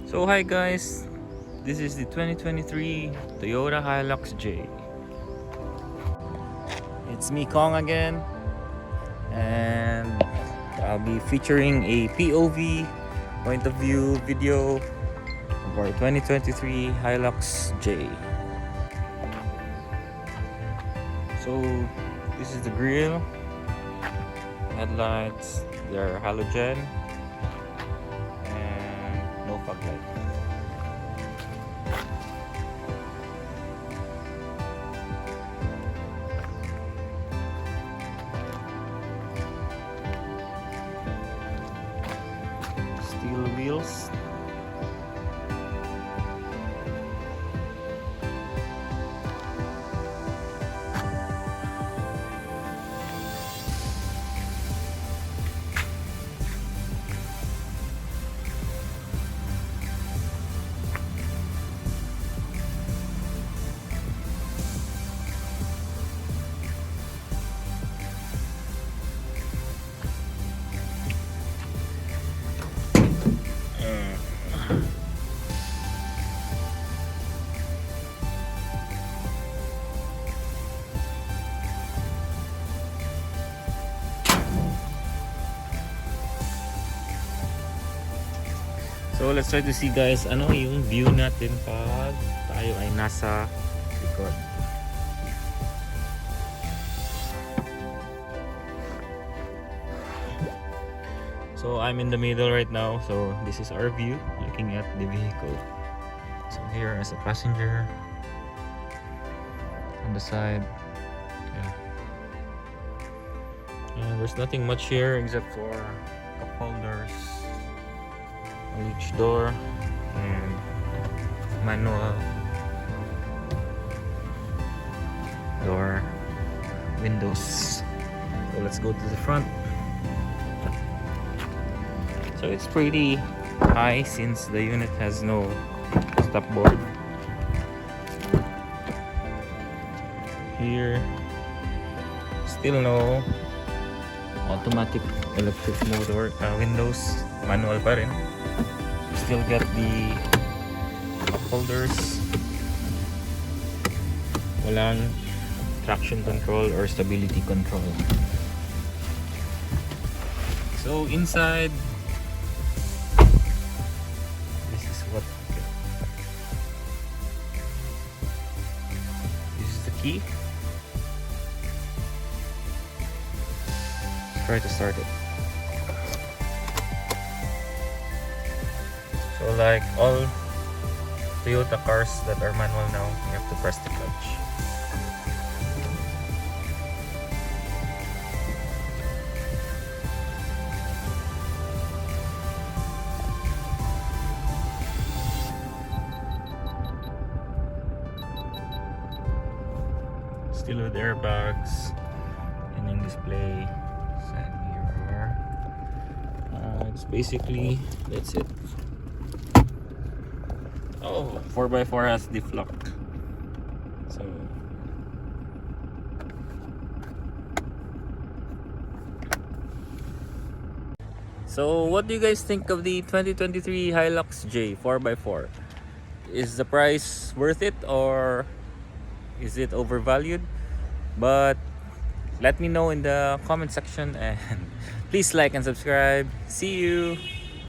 So hi guys, this is the 2023 Toyota Hilux J. It's me Kong again, and I'll be featuring a POV point of view video of our 2023 Hilux J. So this is the grille, headlights, they're halogen, and no fog light. Steel wheels. So let's try to see guys, ano yung view natin pag tayo ay nasa likod. So I'm in the middle right now, so this is our view looking at the vehicle. So here as a passenger, on the side, yeah. And there's nothing much here except for cup holders on each door and manual door windows. So let's go to the front. So it's pretty high since the unit has no stop board. Here still no automatic electric motor windows, manual pa rin. Still get the cup holders, walang traction control or stability control. So inside, this is what this is the key. Let's try to start it. So like all Toyota cars that are manual now, you have to press the clutch. Still with airbags, and in display, side mirror. It's basically, that's it. Oh, 4x4 has diff lock. So what do you guys think of the 2023 Hilux J 4x4? Is the price worth it or is it overvalued? But let me know in the comment section, and please like and subscribe. See you.